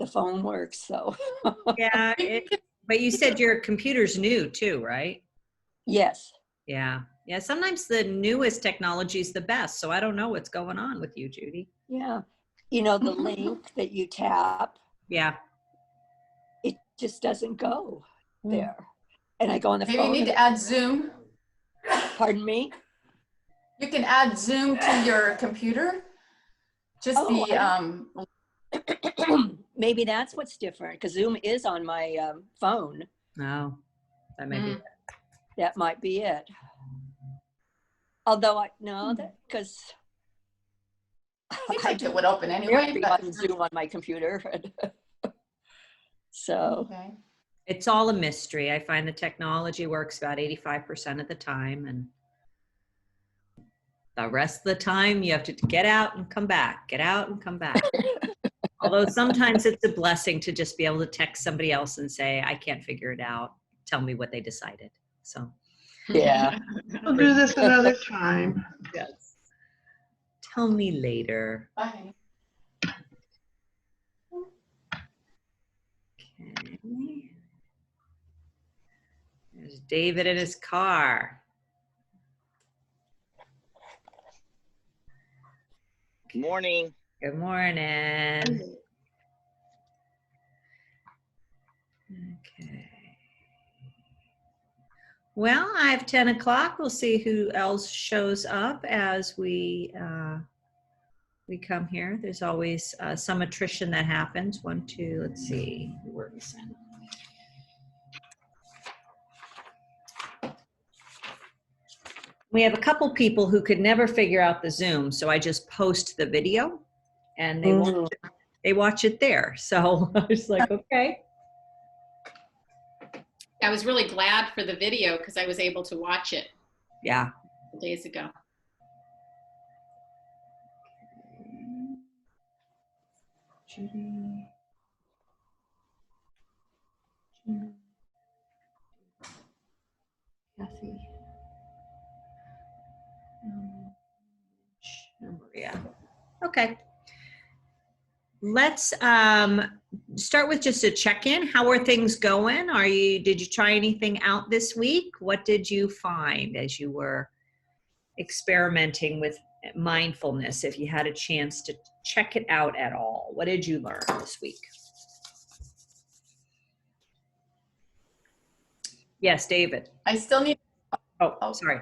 the phone works, so. Yeah, but you said your computer's new too, right? Yes. Yeah. Yeah, sometimes the newest technology is the best, so I don't know what's going on with you, Judy. Yeah. You know, the link that you tap, Yeah. it just doesn't go there. And I go on the Maybe phone. you need to add Zoom. Pardon me? You can add Zoom to your computer. Just Maybe that's what's different, because Zoom is on my phone. No, that may be. That might be it. Although because seems like it would open anyway. But on Zoom on my computer. So it's all a mystery. I find the technology works about 85% of the time, and the rest of the time you have to get out and come back, get out and come back. Although sometimes it's a blessing to just be able to text somebody else and say, I can't figure it out. Tell me what they decided. So yeah. We'll do this another time. yes. Tell me later. Bye. Okay. There's David in his car. Good morning. Good morning. Okay. Well, I have 10 o'clock. We'll see who else shows up as we come here. There's always some attrition that happens. 1, 2, let's see. Who we're missing. We have a couple people who could never figure out the Zoom, so I just post the video and they watch it there. So I was like, okay. I was really glad for the video because I was able to watch it. Yeah. Days ago. Judy. Kathy. Maria. Okay. Let's start with just a check-in. How are things going? Did you try anything out this week? What did you find as you were experimenting with mindfulness? If you had a chance to check it out at all, what did you learn this week? Yes, David. I still need. Oh, sorry.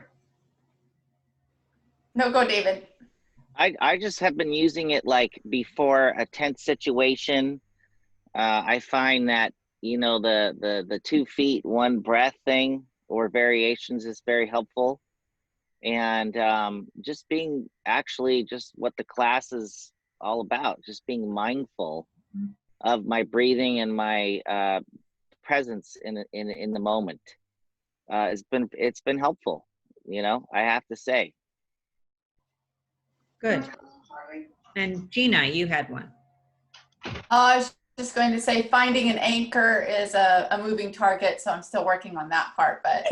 No, go, David. I just have been using it like before a tense situation. I find that, you know, the 2 feet, 1 breath thing or variations is very helpful. And just being actually just what the class is all about, just being mindful of my breathing and my presence in the moment. It's been helpful, you know, I have to say. Good. And Gina, you had one. I was just going to say finding an anchor is a moving target, so I'm still working on that part, but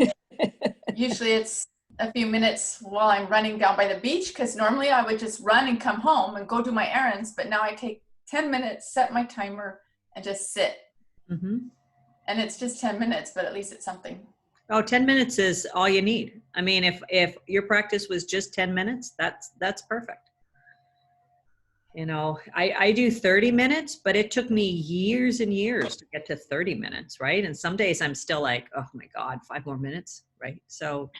usually it's a few minutes while I'm running down by the beach, because normally I would just run and come home and go do my errands, but now I take 10 minutes, set my timer, and just sit. Mm-hmm. And it's just 10 minutes, but at least it's something. Oh, 10 minutes is all you need. I mean, if your practice was just 10 minutes, that's perfect. You know, I do 30 minutes, but it took me years and years to get to 30 minutes, right? And some days I'm still like, oh my God, 5 more minutes, right? So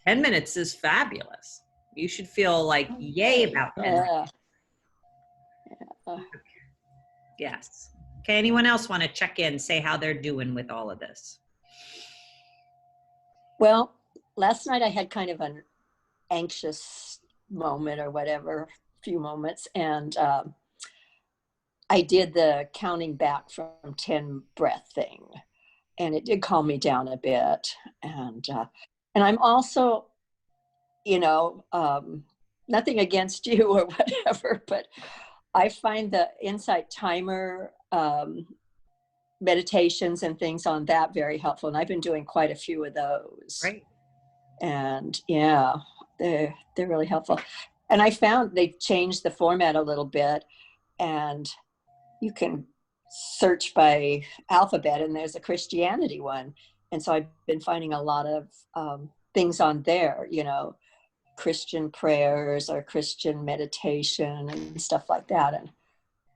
10 minutes is fabulous. You should feel like yay about 10 minutes. Yes. Okay, anyone else want to check in, say how they're doing with all of this? Well, last night I had kind of an anxious moment or whatever, few moments, and I did the counting back from 10 breath thing, and it did calm me down a bit. And I'm also, you know, nothing against you or whatever, but I find the Insight Timer meditations and things on that very helpful. And I've been doing quite a few of those. Right. And yeah, they're really helpful. And I found they've changed the format a little bit. And you can search by alphabet, and there's a Christianity one. And so I've been finding a lot of things on there, you know, Christian prayers or Christian meditation and stuff like that. And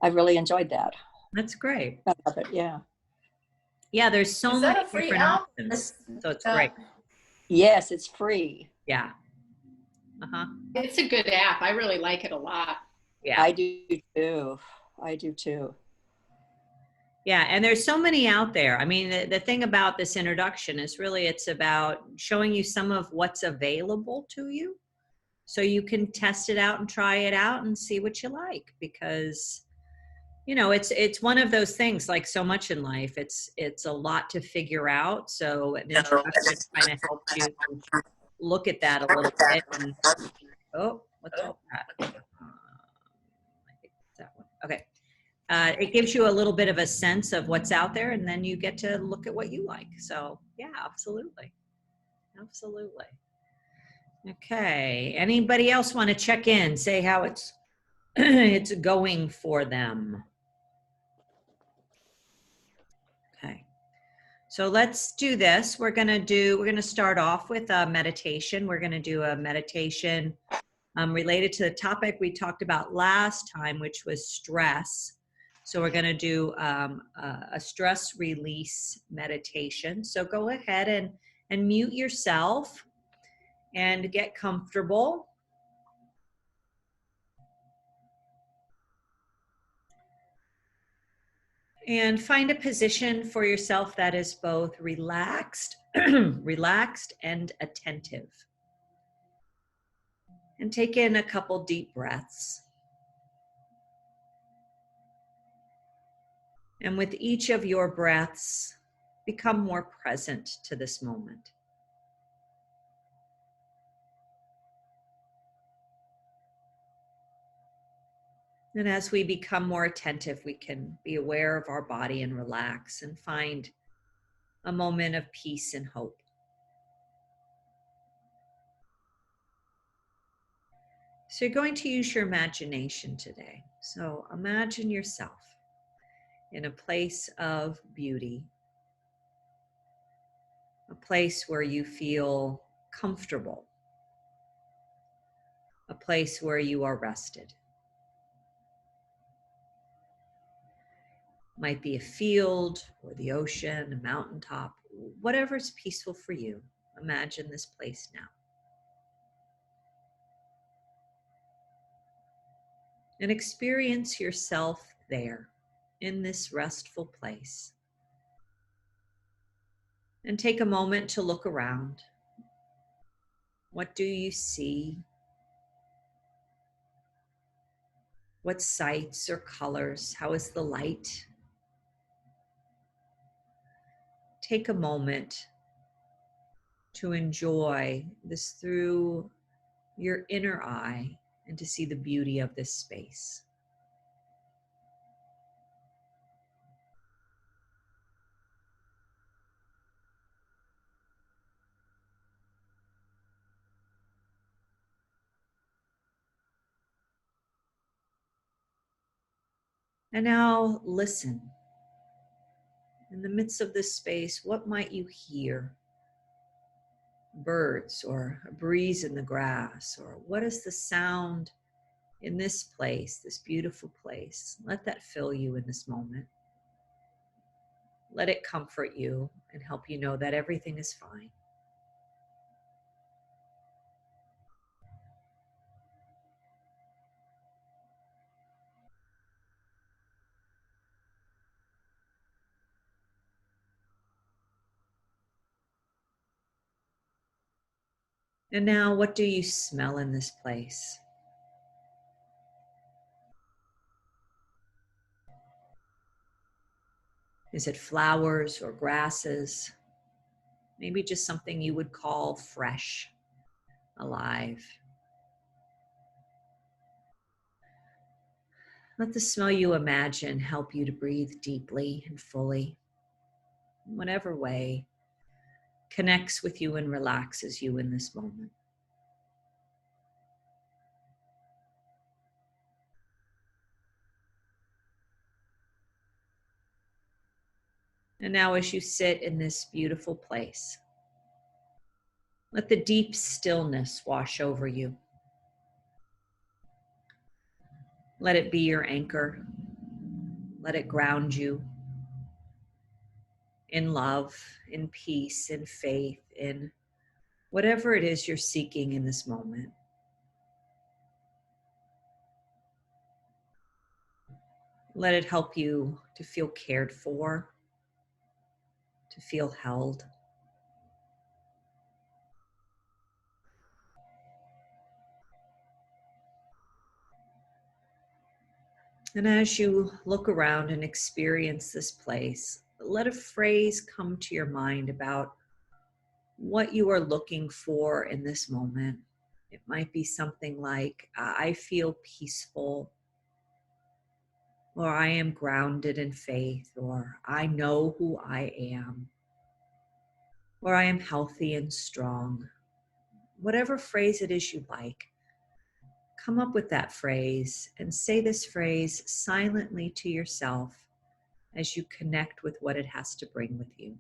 I really enjoyed that. That's great. I love it. Yeah. Yeah, there's so Is many that a free different app? options. So it's great. Yes, it's free. Yeah. Uh-huh. It's a good app. I really like it a lot. Yeah. I do too. I do too. Yeah, and there's so many out there. I mean, the thing about this introduction is really it's about showing you some of what's available to you so you can test it out and try it out and see what you like, because you know, it's one of those things, like so much in life, it's a lot to figure out. So an introduction kind of helps you look at that a little bit. And, oh, what's all that? I think it's that one. Okay. It gives you a little bit of a sense of what's out there, and then you get to look at what you like. So yeah, absolutely. Absolutely. Okay. Anybody else want to check in, say how it's it's going for them? Okay. So let's do this. We're going to start off with a meditation. We're going to do a meditation related to the topic we talked about last time, which was stress. So we're going to do a stress release meditation. So go ahead and mute yourself and get comfortable. And find a position for yourself that is both relaxed, relaxed and attentive. And take in a couple deep breaths. And with each of your breaths, become more present to this moment. And as we become more attentive, we can be aware of our body and relax and find a moment of peace and hope. So you're going to use your imagination today. So imagine yourself in a place of beauty, a place where you feel comfortable, a place where you are rested. Might be a field or the ocean, a mountaintop, whatever's peaceful for you. Imagine this place now. And experience yourself there in this restful place. And take a moment to look around. What do you see? What sights or colors? How is the light? Take a moment to enjoy this through your inner eye and to see the beauty of this space. And now listen. In the midst of this space, what might you hear? Birds or a breeze in the grass, or what is the sound in this place, this beautiful place? Let that fill you in this moment. Let it comfort you and help you know that everything is fine. And now, what do you smell in this place? Is it flowers or grasses? Maybe just something you would call fresh, alive. Let the smell you imagine help you to breathe deeply and fully, in whatever way connects with you and relaxes you in this moment. And now as you sit in this beautiful place, let the deep stillness wash over you. Let it be your anchor. Let it ground you in love, in peace, in faith, in whatever it is you're seeking in this moment. Let it help you to feel cared for, to feel held. And as you look around and experience this place, let a phrase come to your mind about what you are looking for in this moment. It might be something like, I feel peaceful, or I am grounded in faith, or I know who I am, or I am healthy and strong. Whatever phrase it is you like, come up with that phrase and say this phrase silently to yourself as you connect with what it has to bring with you.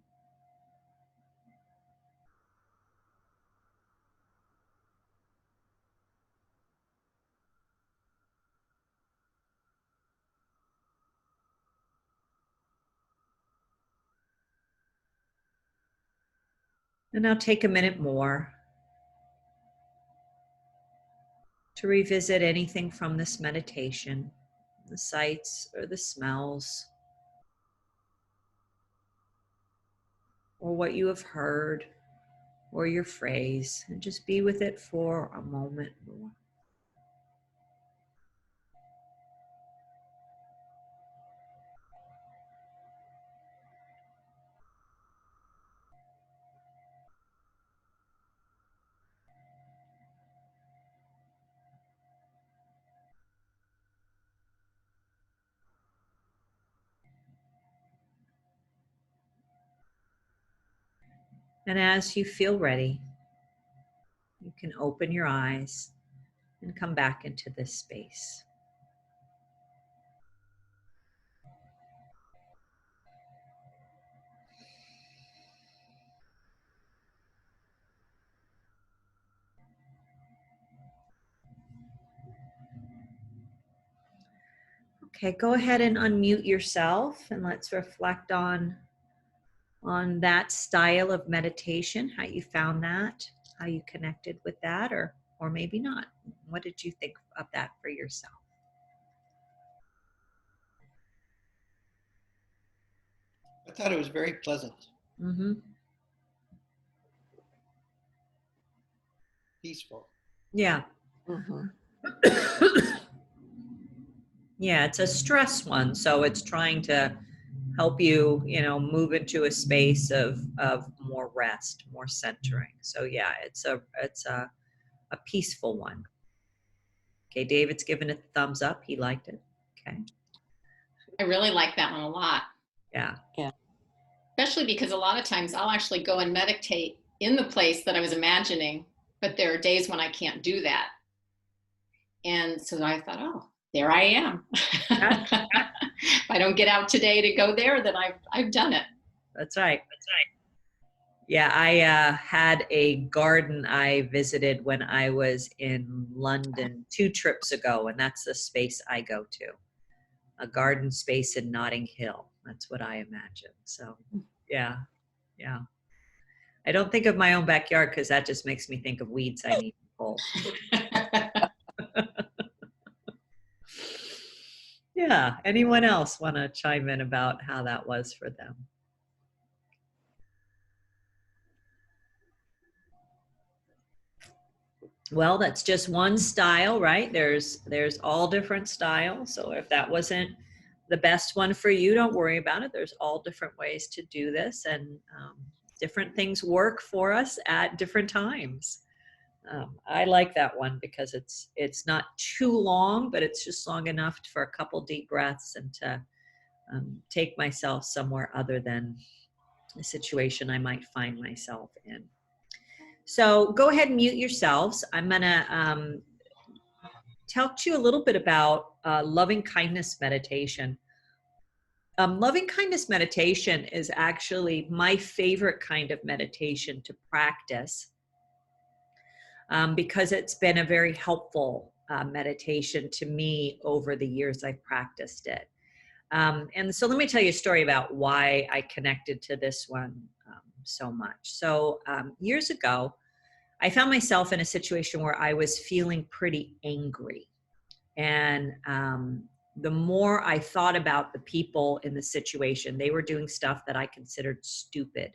And now take a minute more to revisit anything from this meditation, the sights or the smells, or what you have heard, or your phrase, and just be with it for a moment more. And as you feel ready, you can open your eyes and come back into this space. Okay, go ahead and unmute yourself and let's reflect on that style of meditation, how you found that, how you connected with that, or maybe not. What did you think of that for yourself? I thought it was very pleasant, Mm-hmm. peaceful. Yeah. Mhm. Yeah, it's a stress one, so it's trying to help you, move into a space of more rest, more centering. So yeah, it's a peaceful one. Okay, David's given it a thumbs up. He liked it. Okay. I really like that one a lot. Yeah. Yeah. Especially because a lot of times I'll actually go and meditate in the place that I was imagining, but there are days when I can't do that. And so I thought, oh, there I am. If I don't get out today to go there, then I've done it. That's right. Yeah, I had a garden I visited when I was in London 2 trips ago, and that's the space I go to. A garden space in Notting Hill. That's what I imagine. So, yeah. I don't think of my own backyard because that just makes me think of weeds I need to pull. Yeah. Anyone else want to chime in about how that was for them? Well, that's just one style, right? There's all different styles. So if that wasn't the best one for you, don't worry about it. There's all different ways to do this, and different things work for us at different times. I like that one because it's not too long, but it's just long enough for a couple deep breaths and to take myself somewhere other than a situation I might find myself in. So go ahead and mute yourselves. I'm going to talk to you a little bit about loving kindness meditation. Loving kindness meditation is actually my favorite kind of meditation to practice, because it's been a very helpful meditation to me over the years I've practiced it. And so let me tell you a story about why I connected to this one so much. So years ago, I found myself in a situation where I was feeling pretty angry. And the more I thought about the people in the situation, they were doing stuff that I considered stupid.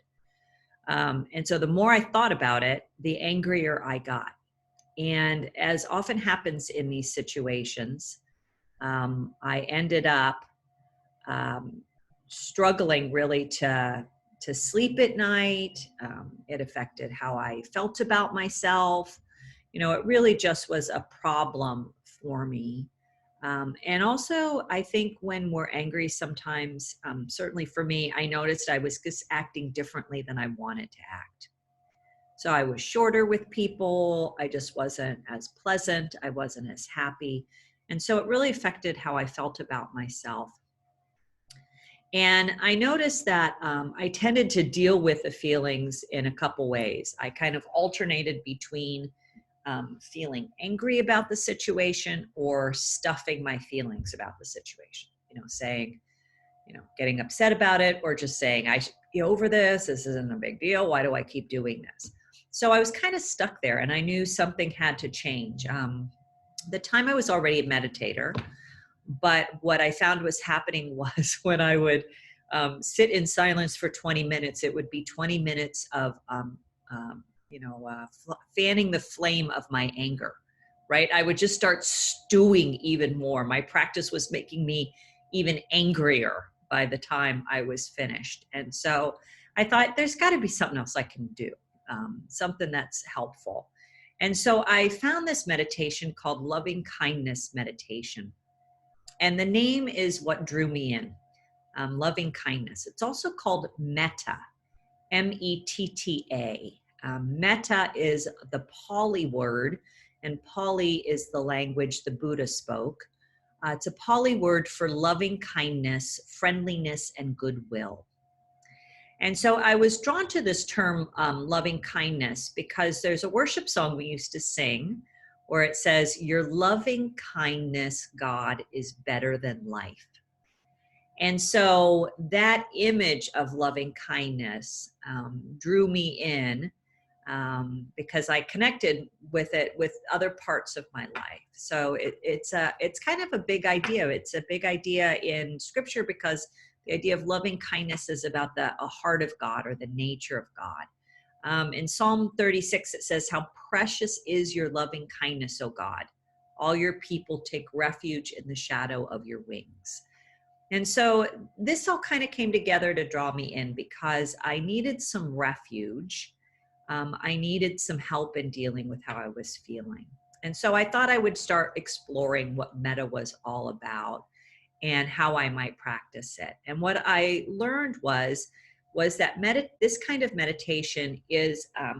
And so the more I thought about it, the angrier I got. And as often happens in these situations, I ended up struggling really to sleep at night. It affected how I felt about myself. You know, it really just was a problem for me. And also, I think when we're angry, sometimes, certainly for me, I noticed I was just acting differently than I wanted to act. So I was shorter with people. I just wasn't as pleasant. I wasn't as happy. And so it really affected how I felt about myself. And I noticed that I tended to deal with the feelings in a couple ways. I kind of alternated between feeling angry about the situation or stuffing my feelings about the situation. You know, saying, you know, getting upset about it, or just saying, I should be over this. This isn't a big deal. Why do I keep doing this? So I was kind of stuck there, and I knew something had to change. The time I was already a meditator, but what I found was happening was when I would sit in silence for 20 minutes, it would be 20 minutes of, fanning the flame of my anger, right? I would just start stewing even more. My practice was making me even angrier by the time I was finished. And so I thought there's got to be something else I can do, something that's helpful. And so I found this meditation called Loving Kindness Meditation. And the name is what drew me in, loving kindness. It's also called metta, M-E-T-T-A. Metta is the Pali word, and Pali is the language the Buddha spoke. It's a Pali word for loving kindness, friendliness, and goodwill. And so I was drawn to this term, loving kindness, because there's a worship song we used to sing where it says, "Your loving kindness, God, is better than life." And so that image of loving kindness drew me in, because I connected with it with other parts of my life. So it's kind of a big idea. It's a big idea in Scripture, because the idea of loving kindness is about a heart of God, or the nature of God. In Psalm 36, it says, "How precious is your loving kindness, O God. All your people take refuge in the shadow of your wings." And so this all kind of came together to draw me in, because I needed some refuge. I needed some help in dealing with how I was feeling. And so I thought I would start exploring what metta was all about and how I might practice it. And what I learned was that this kind of meditation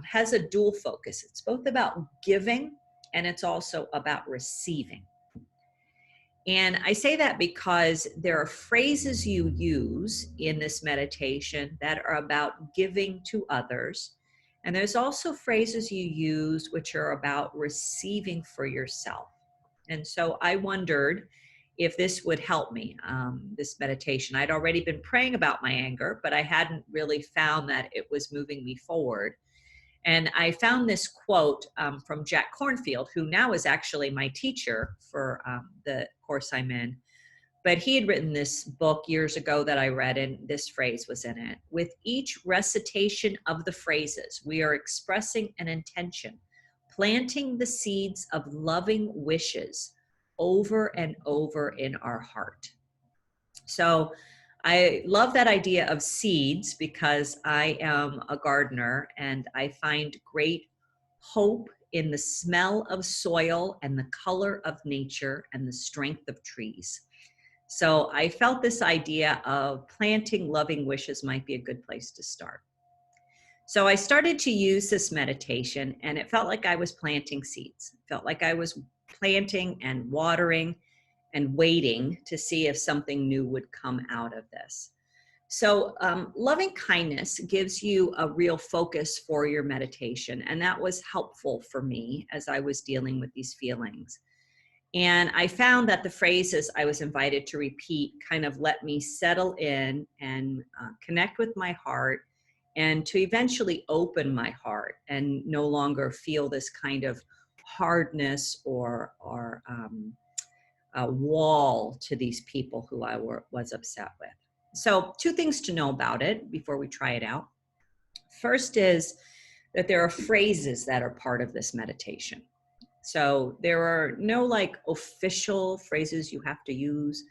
has a dual focus. It's both about giving, and it's also about receiving. And I say that because there are phrases you use in this meditation that are about giving to others. And there's also phrases you use which are about receiving for yourself. And so I wondered if this would help me, this meditation. I'd already been praying about my anger, but I hadn't really found that it was moving me forward. And I found this quote from Jack Kornfield, who now is actually my teacher for the course I'm in. But he had written this book years ago that I read, and this phrase was in it. "With each recitation of the phrases, we are expressing an intention, planting the seeds of loving wishes over and over in our heart." So I love that idea of seeds, because I am a gardener, and I find great hope in the smell of soil and the color of nature and the strength of trees. So I felt this idea of planting loving wishes might be a good place to start. So I started to use this meditation, and it felt like I was planting seeds. It felt like I was planting and watering and waiting to see if something new would come out of this. So loving kindness gives you a real focus for your meditation. And that was helpful for me as I was dealing with these feelings. And I found that the phrases I was invited to repeat kind of let me settle in and connect with my heart, and to eventually open my heart and no longer feel this kind of hardness or a wall to these people who I was upset with. So 2 things to know about it before we try it out. First is that there are phrases that are part of this meditation. So there are no like official phrases you have to use.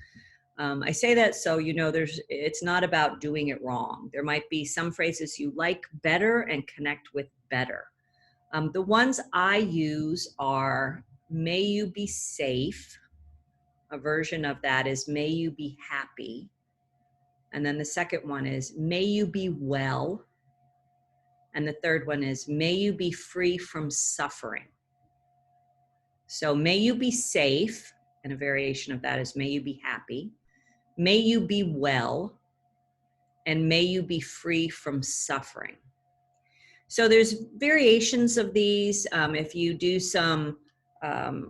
I say that so you know it's not about doing it wrong. There might be some phrases you like better and connect with better. The ones I use are, may you be safe. A version of that is, may you be happy. And then the second one is, may you be well. And the third one is, may you be free from suffering. So may you be safe, and a variation of that is, may you be happy. May you be well, and may you be free from suffering. So there's variations of these. If you do some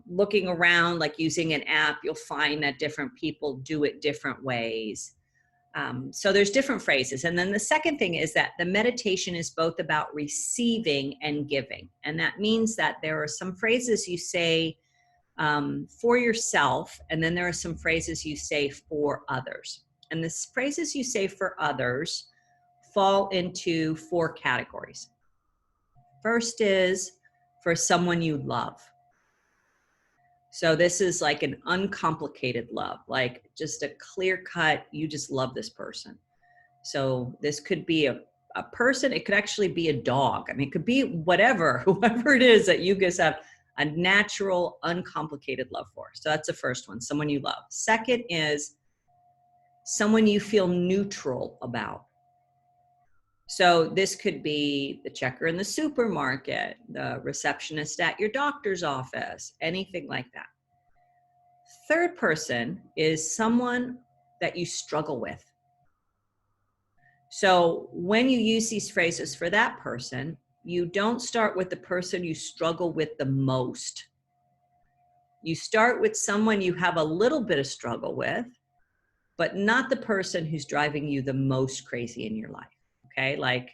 looking around, like using an app, you'll find that different people do it different ways. So there's different phrases. And then the second thing is that the meditation is both about receiving and giving. And that means that there are some phrases you say for yourself, and then there are some phrases you say for others. And the phrases you say for others fall into 4 categories. First is for someone you love. So this is like an uncomplicated love, like just a clear cut, you just love this person. So this could be a person, it could actually be a dog. I mean, it could be whatever, whoever it is that you guys have a natural, uncomplicated love for. So that's the first one, someone you love. Second is someone you feel neutral about. So this could be the checker in the supermarket, the receptionist at your doctor's office, anything like that. Third person is someone that you struggle with. So when you use these phrases for that person, you don't start with the person you struggle with the most. You start with someone you have a little bit of struggle with, but not the person who's driving you the most crazy in your life. Okay, like,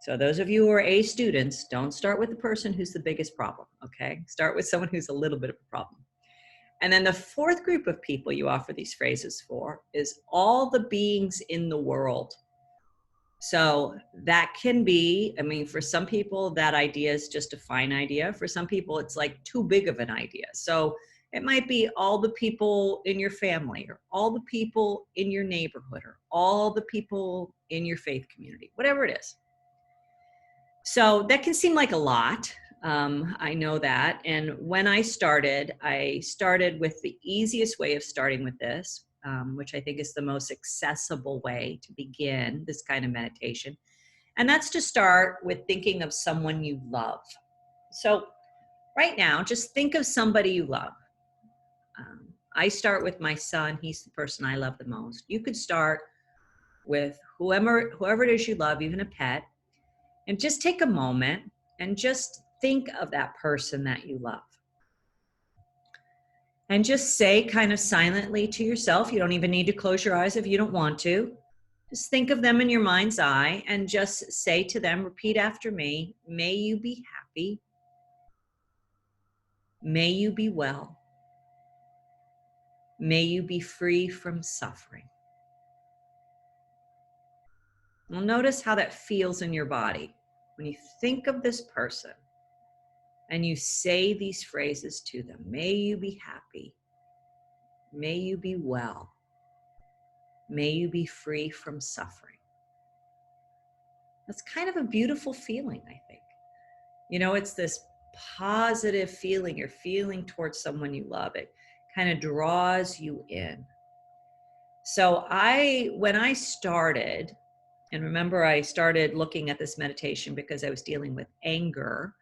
so those of you who are A students, don't start with the person who's the biggest problem, okay? Start with someone who's a little bit of a problem. And then the fourth group of people you offer these phrases for is all the beings in the world. So that can be, I mean, for some people, that idea is just a fine idea. For some people, it's like too big of an idea. So it might be all the people in your family, or all the people in your neighborhood, or all the people in your faith community, whatever it is. So that can seem like a lot. I know that. And when I started with the easiest way of starting with this, which I think is the most accessible way to begin this kind of meditation. And that's to start with thinking of someone you love. So right now, just think of somebody you love. I start with my son. He's the person I love the most. You could start with whoever it is you love, even a pet, and just take a moment and just think of that person that you love. And just say kind of silently to yourself, you don't even need to close your eyes if you don't want to. Just think of them in your mind's eye and just say to them, repeat after me, may you be happy. May you be well. May you be free from suffering. Well, notice how that feels in your body when you think of this person and you say these phrases to them. May you be happy. May you be well. May you be free from suffering. That's kind of a beautiful feeling, I think. You know, it's this positive feeling you're feeling towards someone you love. It kind of draws you in. So when I started, and remember I started looking at this meditation because I was dealing with anger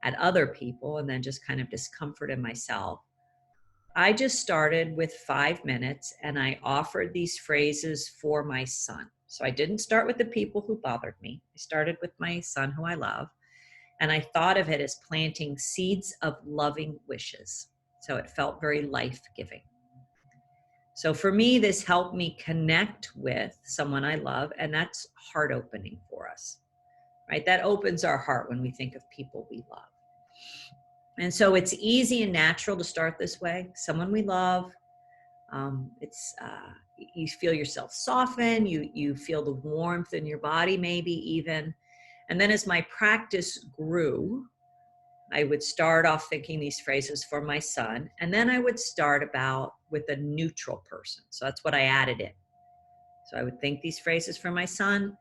at other people and then just kind of discomfort in myself. I just started with 5 minutes and I offered these phrases for my son. So I didn't start with the people who bothered me. I started with my son who I love. And I thought of it as planting seeds of loving wishes. So it felt very life-giving. So for me, this helped me connect with someone I love, and that's heart opening for us, right? That opens our heart when we think of people we love. And so it's easy and natural to start this way. Someone we love, you feel yourself soften, you feel the warmth in your body, maybe even. And then as my practice grew, I would start off thinking these phrases for my son, and then I would start about with a neutral person. So that's what I added in. So I would think these phrases for my son,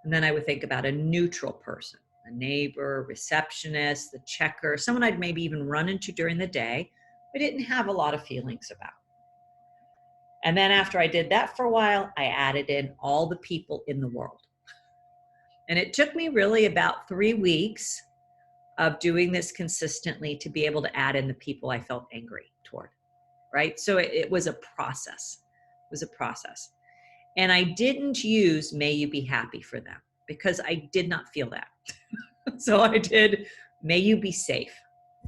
and then I would think about a neutral person, a neighbor, receptionist, the checker, someone I'd maybe even run into during the day, I didn't have a lot of feelings about. And then after I did that for a while, I added in all the people in the world. And it took me really about 3 weeks of doing this consistently to be able to add in the people I felt angry toward, right? So it was a process. It was a process. And I didn't use may you be happy for them because I did not feel that. So I did may you be safe.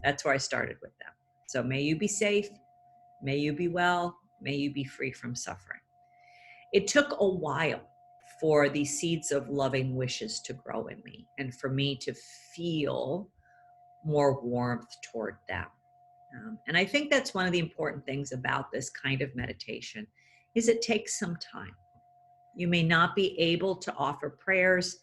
That's where I started with them. So may you be safe, may you be well, may you be free from suffering. It took a while for these seeds of loving wishes to grow in me and for me to feel more warmth toward them. And I think that's one of the important things about this kind of meditation is it takes some time. You may not be able to offer prayers.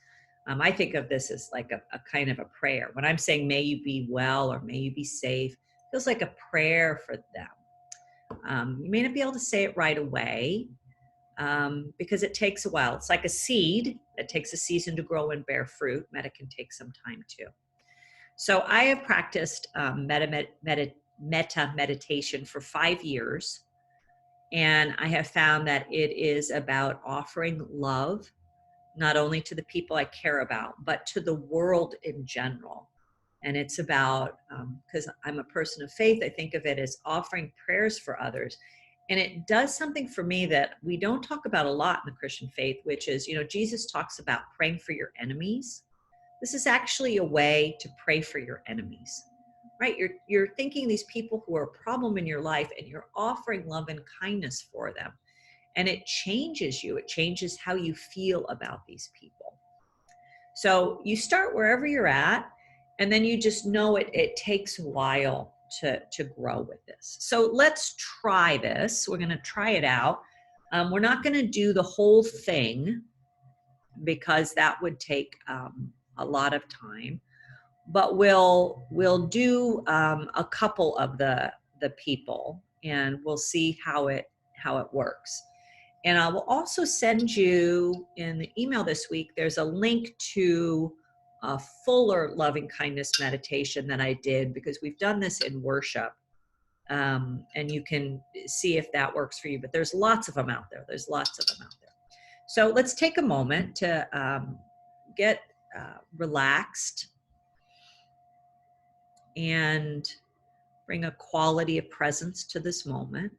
I think of this as like a kind of a prayer. When I'm saying may you be well or may you be safe, it feels like a prayer for them. You may not be able to say it right away because it takes a while. It's like a seed that takes a season to grow and bear fruit. Metta can take some time too. So I have practiced metta meditation for 5 years. And I have found that it is about offering love, not only to the people I care about, but to the world in general. And it's about, because I'm a person of faith, I think of it as offering prayers for others. And it does something for me that we don't talk about a lot in the Christian faith, which is, Jesus talks about praying for your enemies. This is actually a way to pray for your enemies, right? You're thinking these people who are a problem in your life and you're offering love and kindness for them. And it changes you. It changes how you feel about these people. So you start wherever you're at, and then you just know it takes a while to grow with this. So let's try this. We're going to try it out. We're not going to do the whole thing because that would take a lot of time, but we'll do a couple of the people, and we'll see how it works. And I will also send you in the email this week, there's a link to a fuller loving kindness meditation that I did because we've done this in worship. And you can see if that works for you, but there's lots of them out there. So let's take a moment to get relaxed and bring a quality of presence to this moment.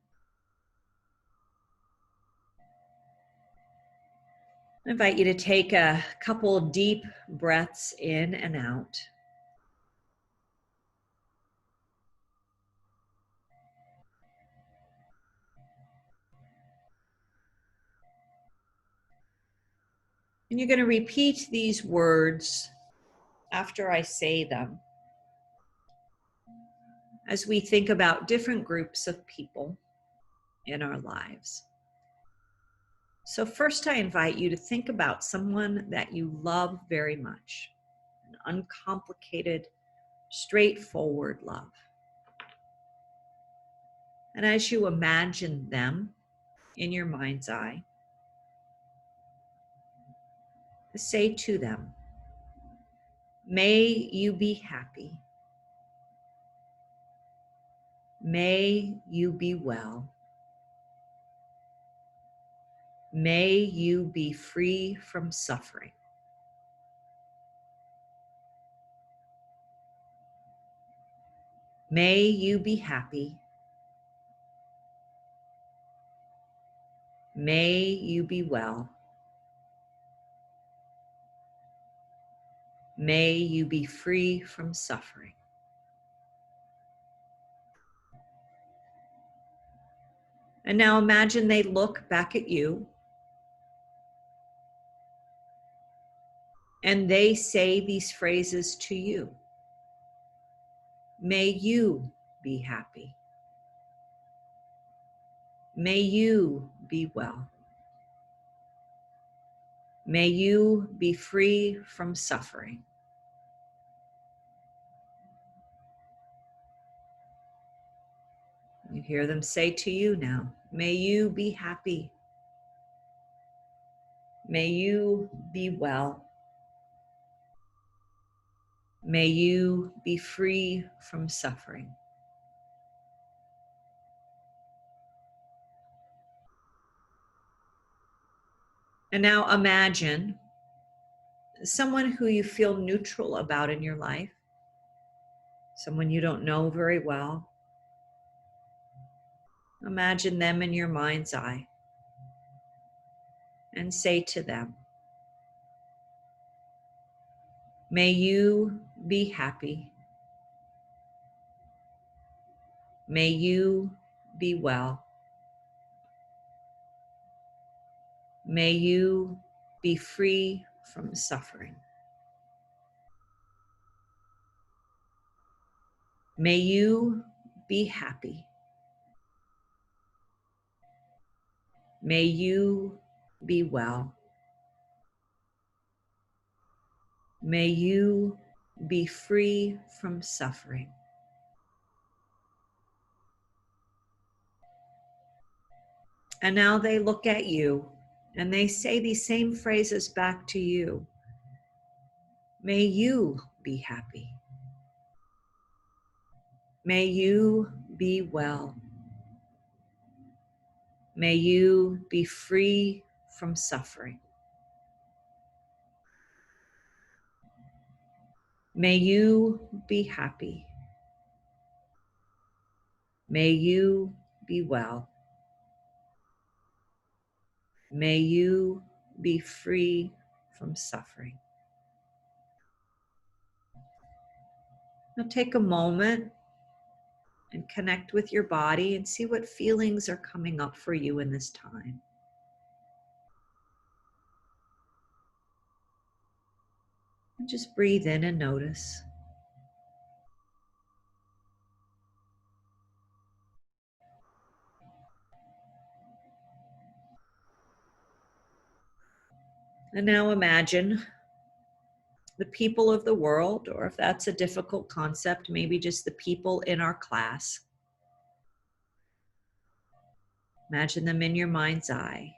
I invite you to take a couple of deep breaths in and out. And you're going to repeat these words after I say them as we think about different groups of people in our lives. So first, I invite you to think about someone that you love very much, an uncomplicated, straightforward love. And as you imagine them in your mind's eye, say to them, may you be happy. May you be well. May you be free from suffering. May you be happy. May you be well. May you be free from suffering. And now imagine they look back at you and they say these phrases to you. May you be happy. May you be well. May you be free from suffering. You hear them say to you now, may you be happy. May you be well. May you be free from suffering. And now imagine someone who you feel neutral about in your life, someone you don't know very well. Imagine them in your mind's eye and say to them, may you be happy. May you be well. May you be free from suffering. May you be happy. May you be well. May you be free from suffering. And now they look at you and they say these same phrases back to you. May you be happy. May you be well. May you be free from suffering. May you be happy. May you be well. May you be free from suffering. Now take a moment and connect with your body and see what feelings are coming up for you in this time. And just breathe in and notice. And now imagine the people of the world, or if that's a difficult concept, maybe just the people in our class. Imagine them in your mind's eye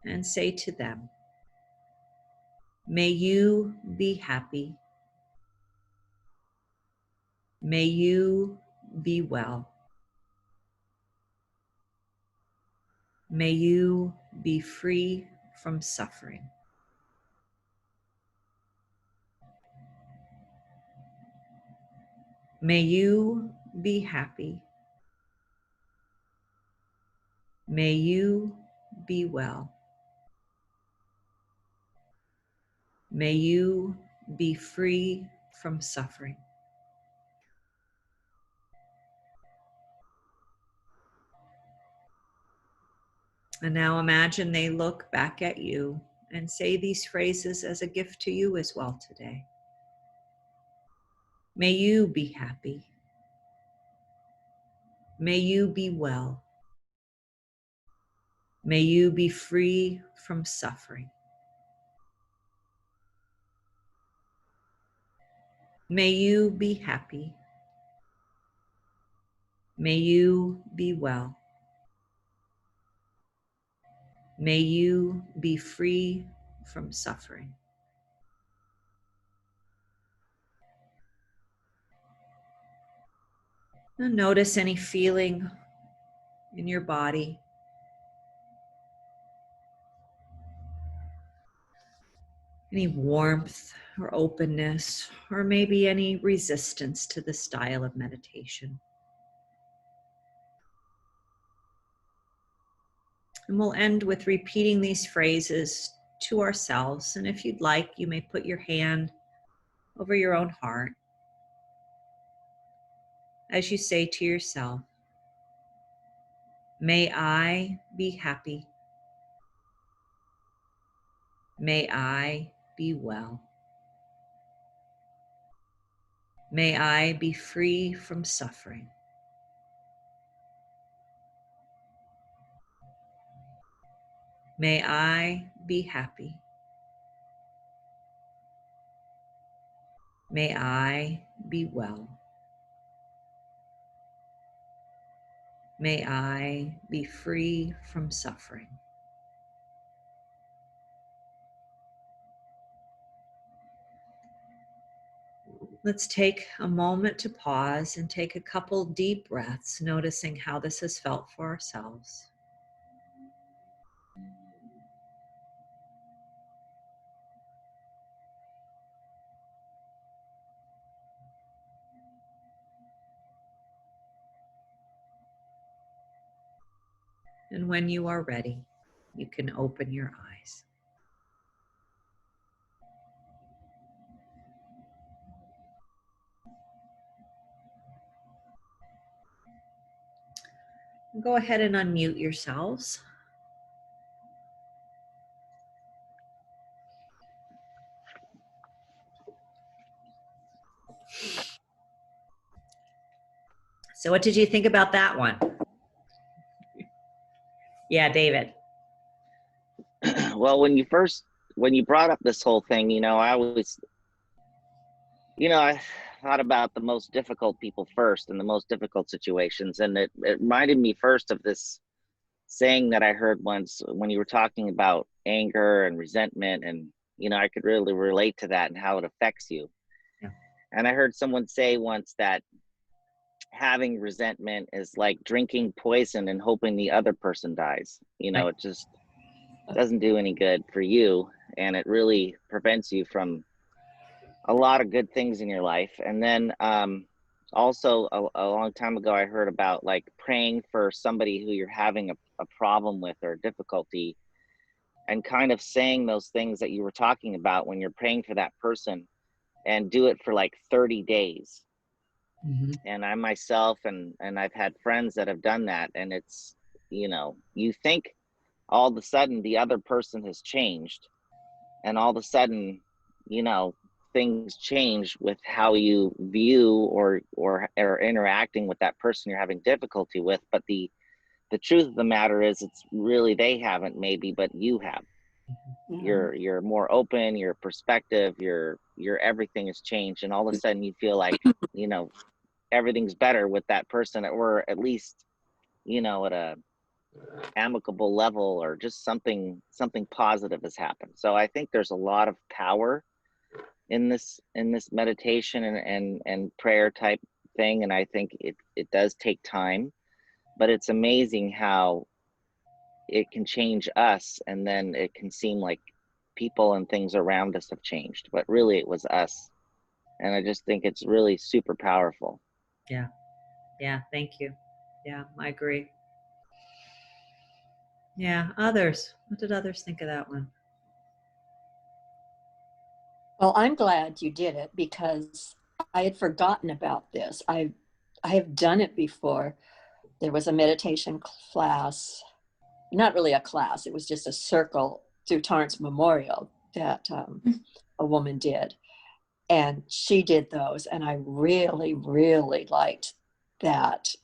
and say to them, may you be happy. May you be well. May you be free from suffering. May you be happy. May you be well. May you be free from suffering. And now imagine they look back at you and say these phrases as a gift to you as well today. May you be happy. May you be well. May you be free from suffering. May you be happy. May you be well. May you be free from suffering. Now notice any feeling in your body. Any warmth or openness, or maybe any resistance to the style of meditation. And we'll end with repeating these phrases to ourselves. And if you'd like, you may put your hand over your own heart as you say to yourself, may I be happy. May I be well. May I be free from suffering. May I be happy. May I be well. May I be free from suffering. Let's take a moment to pause and take a couple deep breaths, noticing how this has felt for ourselves. And when you are ready, you can open your eyes. Go ahead and unmute yourselves. So what did you think about that one? Yeah, David. Well, when you brought up this whole thing, I always, I thought about the most difficult people first in the most difficult situations. And it reminded me first of this saying that I heard once when you were talking about anger and resentment. And, I could really relate to that and how it affects you. Yeah. And I heard someone say once that having resentment is like drinking poison and hoping the other person dies. Right. It just doesn't do any good for you. And it really prevents you from a lot of good things in your life. And then also a long time ago, I heard about like praying for somebody who you're having a problem with or difficulty, and kind of saying those things that you were talking about when you're praying for that person, and do it for like 30 days. Mm-hmm. And I myself, and I've had friends that have done that. And it's, you think all of a sudden the other person has changed, and all of a sudden, things change with how you view or interacting with that person you're having difficulty with. But the truth of the matter is, it's really they haven't, maybe, but you have. Mhm. You're more open, your perspective, your everything has changed, and all of a sudden you feel like, everything's better with that person, or at least, at a amicable level, or just something positive has happened. So I think there's a lot of power in this meditation and prayer type thing. And I think it does take time, but it's amazing how it can change us, and then it can seem like people and things around us have changed, but really it was us. And I just think it's really super powerful. Yeah. Yeah. Thank you. Yeah, I agree. Yeah. Others. What did others think of that one? Well, I'm glad you did it because I had forgotten about this. I have done it before. There was a meditation class, not really a class, it was just a circle through Torrance Memorial that a woman did. And she did those. And I really, really liked that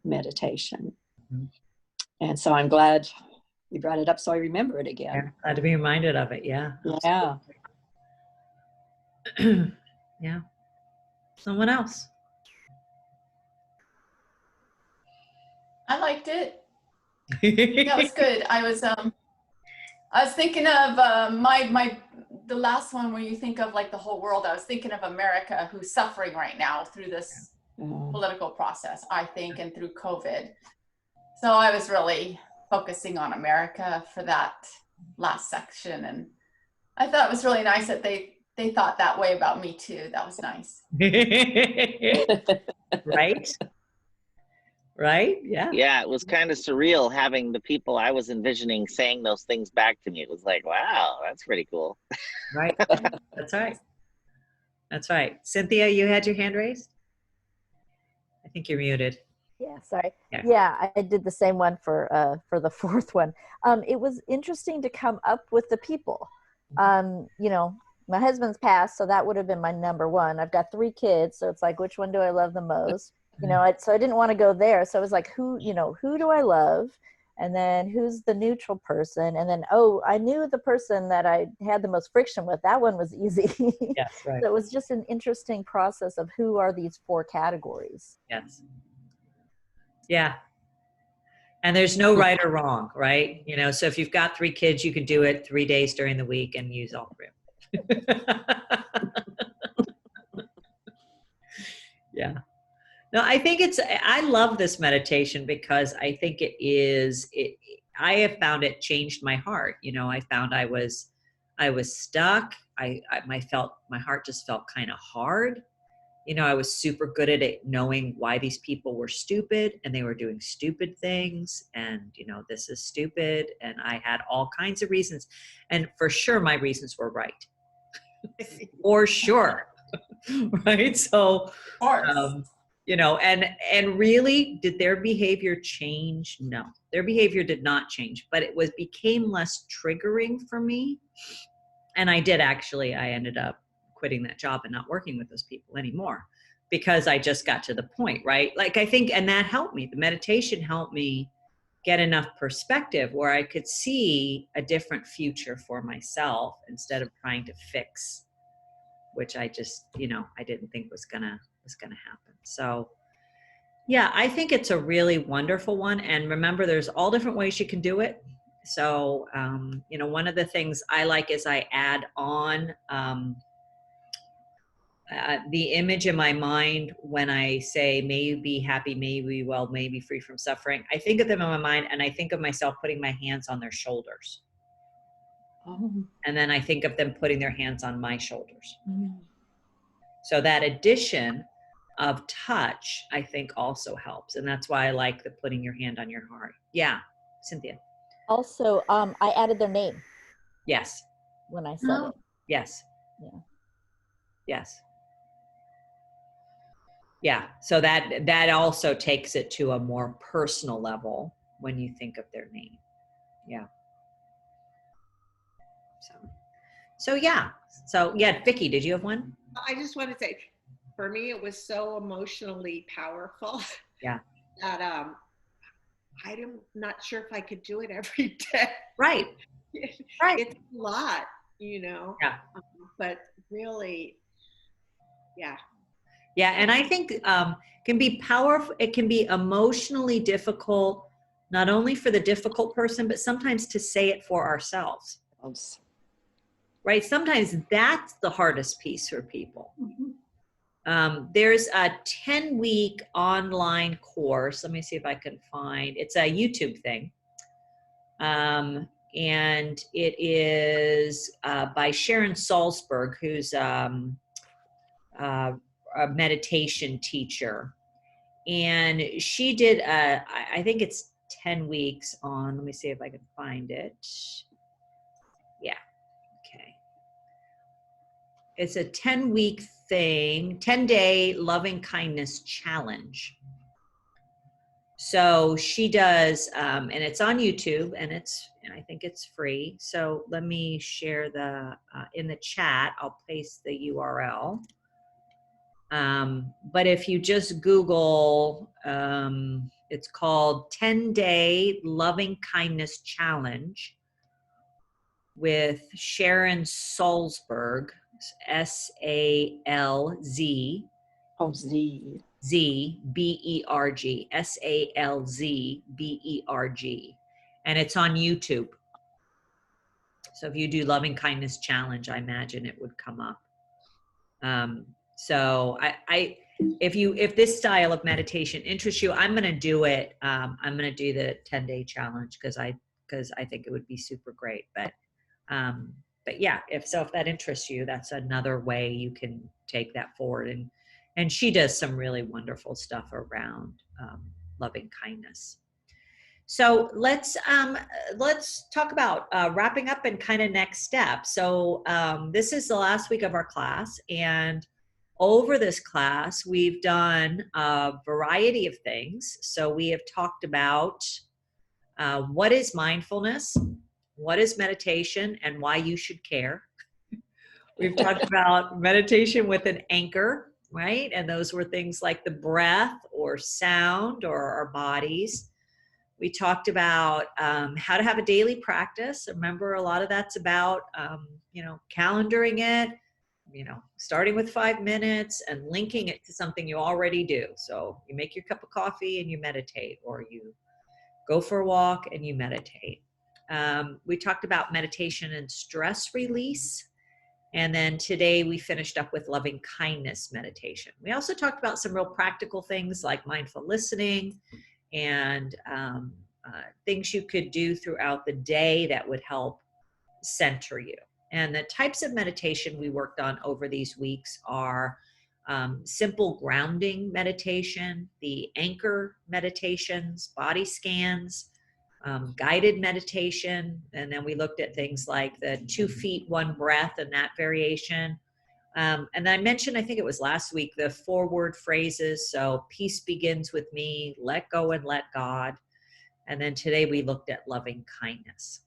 meditation. Mhm. And so I'm glad you brought it up so I remember it Yeah. again. Glad to be reminded of it. Yeah. Yeah. Yeah. Someone else. I liked it. That was good. I was thinking of the last one where you think of like the whole world. I was thinking of America, who's suffering right now through this political process, I think, and through COVID. So I was really focusing on America for that last section, and I thought it was really nice that they thought that way about me too. That was nice. Right? Right? Yeah. Yeah, it was kind of surreal having the people I was envisioning saying those things back to me. It was like, wow, that's pretty cool. Right. That's right. That's right. Cynthia, you had your hand raised? I think you're muted. Yeah, sorry. Yeah. Yeah, I did the same one for the fourth one. It was interesting to come up with the people. You know, my husband's passed, so that would have been my number one. I've got 3 kids, so it's like, which one do I love the most? You know, so I didn't want to go there. So I was like, who do I love? And then who's the neutral person? And then, oh, I knew the person that I had the most friction with. That one was easy. Yes, right. So it was just an interesting process of who are these 4 categories. Yes. Yeah. And there's no right or wrong, right? You know, so if you've got 3 kids, you can do it 3 days during the week and use all 3. Yeah. No, I think I love this meditation because I think I have found it changed my heart. You know, I found I was stuck. My heart just felt kind of hard. You know, I was super good at it, knowing why these people were stupid and they were doing stupid things. And, you know, this is stupid. And I had all kinds of reasons. And for sure, my reasons were right. For sure. Right. So, Of course. you know, and really, did their behavior change? No, their behavior did not change, but it became less triggering for me. And I ended up quitting that job and not working with those people anymore because I just got to the point, right? Like, I think, and that helped me. The meditation helped me get enough perspective where I could see a different future for myself instead of trying to fix, which I just, you know, I didn't think was gonna happen. So yeah, I think it's a really wonderful one. And remember, there's all different ways you can do it. So, you know, one of the things I like is I add on the image in my mind when I say, may you be happy, may you be well, may you be free from suffering. I think of them in my mind and I think of myself putting my hands on their shoulders. Oh. And then I think of them putting their hands on my shoulders. Mm. So that addition of touch, I think, also helps. And that's why I like the putting your hand on your heart. Yeah. Cynthia. Also, I added their name Yes. when I said it. Yes. Yeah. Yes. Yeah. So that also takes it to a more personal level when you think of their name. Yeah. So yeah. So yeah, Vicki, did you have one? I just want to say, for me, it was so emotionally powerful. Yeah. That I'm not sure if I could do it every day. Right. Right. It's a lot, you know. Yeah. But really, yeah. Yeah, and I think can be powerful. It can be emotionally difficult, not only for the difficult person, but sometimes to say it for ourselves. Right? Sometimes that's the hardest piece for people. Mm-hmm. There's a 10-week online course. Let me see if I can find. It's a YouTube thing. And it is by Sharon Salzberg, who's a meditation teacher. And she did, I think it's 10 weeks on, let me see if I can find it. Yeah. Okay. It's a 10-week thing, 10-day loving kindness challenge. So she does, and it's on YouTube, and I think it's free. So let me share in the chat, I'll paste the URL. But if you just Google, it's called 10-Day Loving Kindness Challenge with Sharon Salzberg, S-A-L-Z. Oh, Z. Z-B-E-R-G, S-A-L-Z-B-E-R-G. And it's on YouTube. So if you do Loving Kindness Challenge, I imagine it would come up. So if this style of meditation interests you, I'm going to do it. I'm going to do the 10-day challenge because I think it would be super great. But yeah, if that interests you, that's another way you can take that forward. And she does some really wonderful stuff around loving kindness. So let's talk about wrapping up and kind of next steps. So this is the last week of our class, and over this class, we've done a variety of things. So we have talked about what is mindfulness, what is meditation, and why you should care. We've talked about meditation with an anchor, right? And those were things like the breath or sound or our bodies. We talked about how to have a daily practice. Remember, a lot of that's about, calendaring it, starting with 5 minutes and linking it to something you already do. So you make your cup of coffee and you meditate, or you go for a walk and you meditate. We talked about meditation and stress release. And then today we finished up with loving kindness meditation. We also talked about some real practical things like mindful listening and things you could do throughout the day that would help center you. And the types of meditation we worked on over these weeks are simple grounding meditation, the anchor meditations, body scans, guided meditation. And then we looked at things like the 2 feet, 1 breath and that variation. And I mentioned, I think it was last week, the 4-word phrases. So peace begins with me, let go and let God. And then today we looked at loving kindness.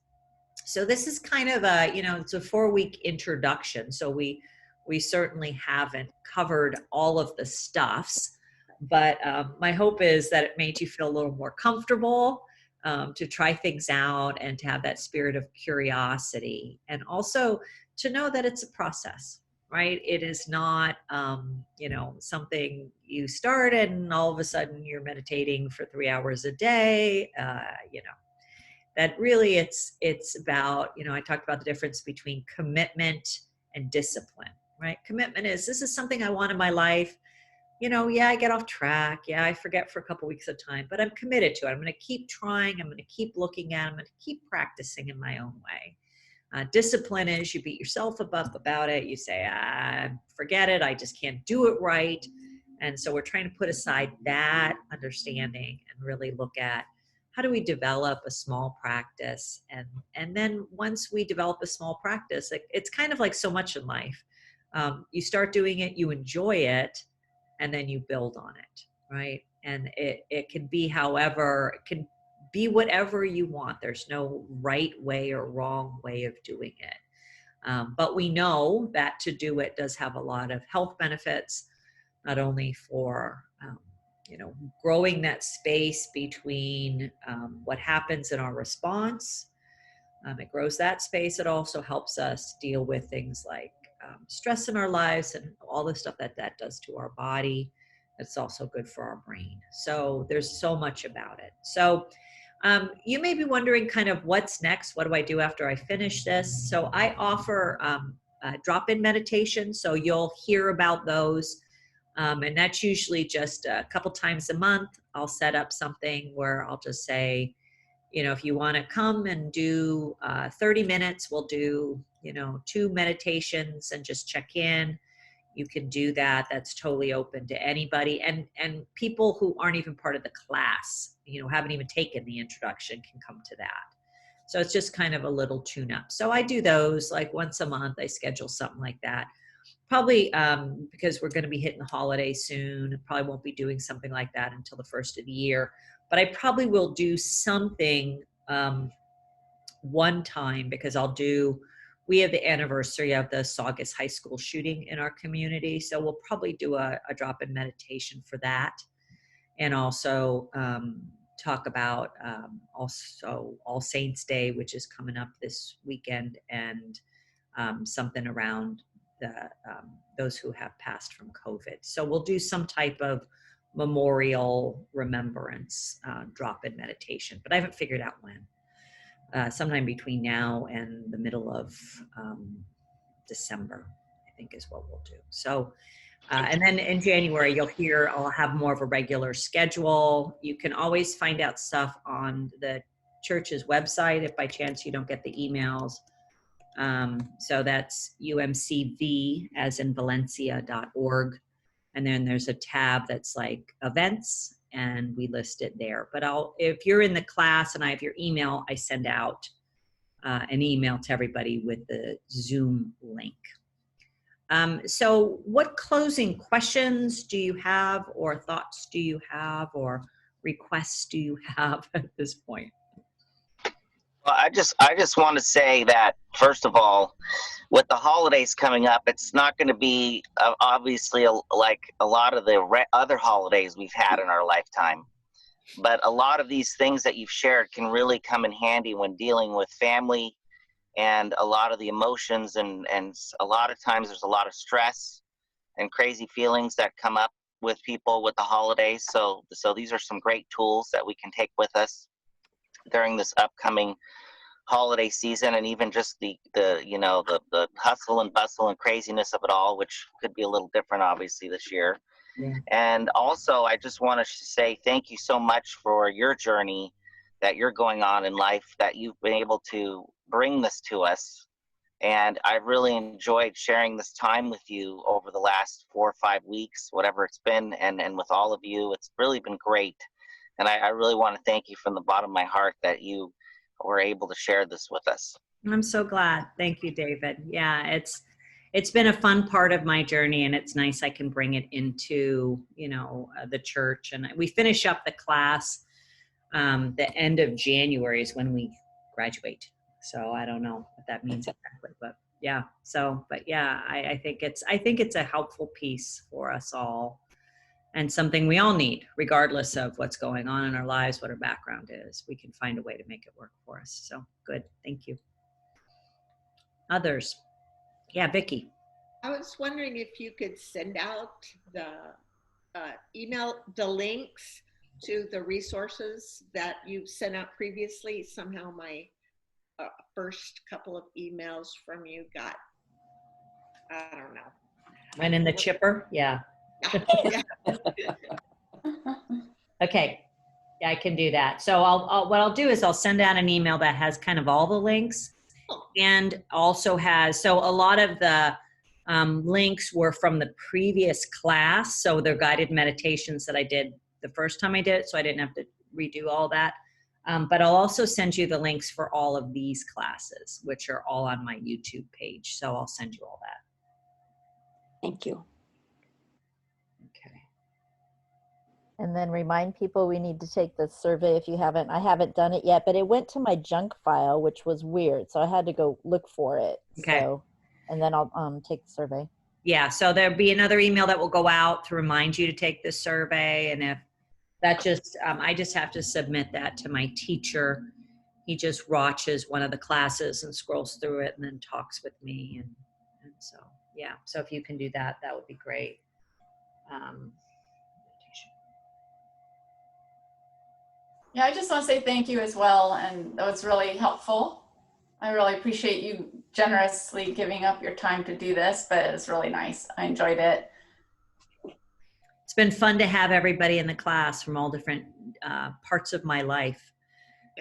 So this is kind of it's a 4-week introduction. So we certainly haven't covered all of the stuffs, but my hope is that it made you feel a little more comfortable to try things out and to have that spirit of curiosity, and also to know that it's a process, right? It is not, something you start and all of a sudden you're meditating for 3 hours a day, that really it's about, I talked about the difference between commitment and discipline, right? Commitment is, this is something I want in my life. Yeah, I get off track. Yeah, I forget for a couple weeks at a time, but I'm committed to it. I'm going to keep trying. I'm going to keep looking at it. I'm going to keep practicing in my own way. Discipline is you beat yourself up about it. You say, forget it. I just can't do it right. And so we're trying to put aside that understanding and really look at how do we develop a small practice. And then once we develop a small practice, it's kind of like so much in life. You start doing it, you enjoy it, and then you build on it, right? And it can be it can be whatever you want. There's no right way or wrong way of doing it. But we know that to do it does have a lot of health benefits, not only for, growing that space between what happens in our response. It grows that space. It also helps us deal with things like stress in our lives and all the stuff that does to our body. It's also good for our brain. So there's so much about it. So you may be wondering kind of what's next. What do I do after I finish this? So I offer drop-in meditation. So you'll hear about those. And that's usually just a couple times a month. I'll set up something where I'll just say, if you want to come and do 30 minutes, we'll do, 2 meditations and just check in. You can do that. That's totally open to anybody. And people who aren't even part of the class, haven't even taken the introduction, can come to that. So it's just kind of a little tune-up. So I do those like once a month. I schedule something like that. Probably because we're going to be hitting the holidays soon. Probably won't be doing something like that until the first of the year. But I probably will do something one time, because we have the anniversary of the Saugus High School shooting in our community. So we'll probably do a drop-in meditation for that. And also talk about also All Saints Day, which is coming up this weekend, and something around those who have passed from COVID. So we'll do some type of memorial remembrance drop-in meditation, but I haven't figured out when. Sometime between now and the middle of December, I think, is what we'll do. So, and then in January, I'll have more of a regular schedule. You can always find out stuff on the church's website if by chance you don't get the emails. So that's umcv as in Valencia.org. And then there's a tab that's like events, and we list it there. But if you're in the class and I have your email, I send out an email to everybody with the Zoom link. So what closing questions do you have, or thoughts do you have, or requests do you have at this point? Well, I just want to say that, first of all, with the holidays coming up, it's not going to be obviously like a lot of the other holidays we've had in our lifetime. But a lot of these things that you've shared can really come in handy when dealing with family and a lot of the emotions, and a lot of times there's a lot of stress and crazy feelings that come up with people with the holidays. So these are some great tools that we can take with us during this upcoming holiday season, and even just the hustle and bustle and craziness of it all, which could be a little different obviously this year. Yeah. And also, I just want to say thank you so much for your journey that you're going on in life, that you've been able to bring this to us. And I've really enjoyed sharing this time with you over the last 4 or 5 weeks, whatever it's been, and with all of you. It's really been great. And I really want to thank you from the bottom of my heart that you were able to share this with us. I'm so glad. Thank you, David. Yeah, it's been a fun part of my journey, and it's nice I can bring it into, the church. And we finish up the class the end of January is when we graduate. So I don't know what that means exactly, but yeah. I think it's a helpful piece for us all, and something we all need, regardless of what's going on in our lives, what our background is. We can find a way to make it work for us. So good. Thank you. Others? Yeah, Vicki. I was wondering if you could send out the the links to the resources that you've sent out previously. Somehow my first couple of emails from you got, I don't know. Went in the chipper? Yeah. Yeah. Okay. Yeah, I can do that. So what I'll do is I'll send out an email that has kind of all the links, and also has, so a lot of the links were from the previous class. So they're guided meditations that I did the first time I did it, so I didn't have to redo all that. But I'll also send you the links for all of these classes, which are all on my YouTube page. So I'll send you all that. Thank you. Okay. And then remind people we need to take the survey if you haven't. I haven't done it yet, but it went to my junk file, which was weird. So I had to go look for it. Okay. So, and then I'll take the survey. Yeah, so there'll be another email that will go out to remind you to take the survey. And if that just, I just have to submit that to my teacher. He just watches one of the classes and scrolls through it and then talks with me. And so, yeah, so if you can do that, that would be great. Yeah, I just want to say thank you as well. And that was really helpful. I really appreciate you generously giving up your time to do this, but it's really nice. I enjoyed it. It's been fun to have everybody in the class from all different parts of my life.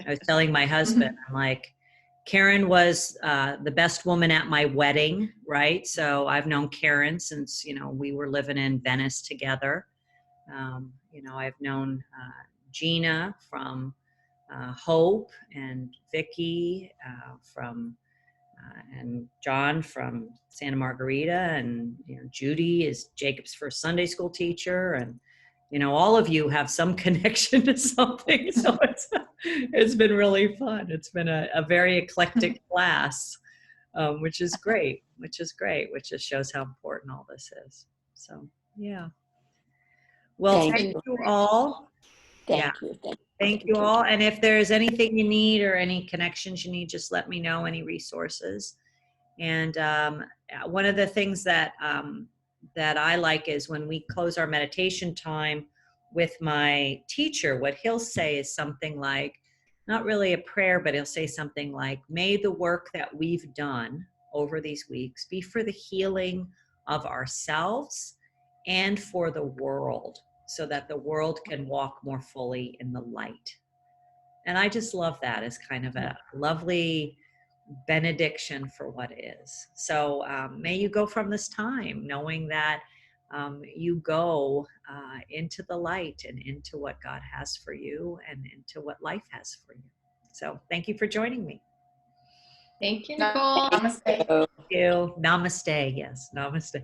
I was telling my husband, I'm like, Karen was the best woman at my wedding, right? So I've known Karen since, we were living in Venice together. I've known Gina from Hope, and Vicki and John from Santa Margarita, and Judy is Jacob's first Sunday school teacher, and all of you have some connection to something. So it's been really fun. It's been a very eclectic class, which is great. Which just shows how important all this is. So yeah. Well, thank you all. Thank you. Thank you all. And if there's anything you need or any connections you need, just let me know, any resources. And one of the things that I like is when we close our meditation time with my teacher, what he'll say is something like, not really a prayer, but he'll say something like, may the work that we've done over these weeks be for the healing of ourselves and for the world, so that the world can walk more fully in the light. And I just love that as kind of a lovely benediction for what is. So may you go from this time knowing that you go into the light and into what God has for you and into what life has for you. So thank you for joining me. Thank you, Nicole. Namaste. Thank you. Namaste. Yes, namaste.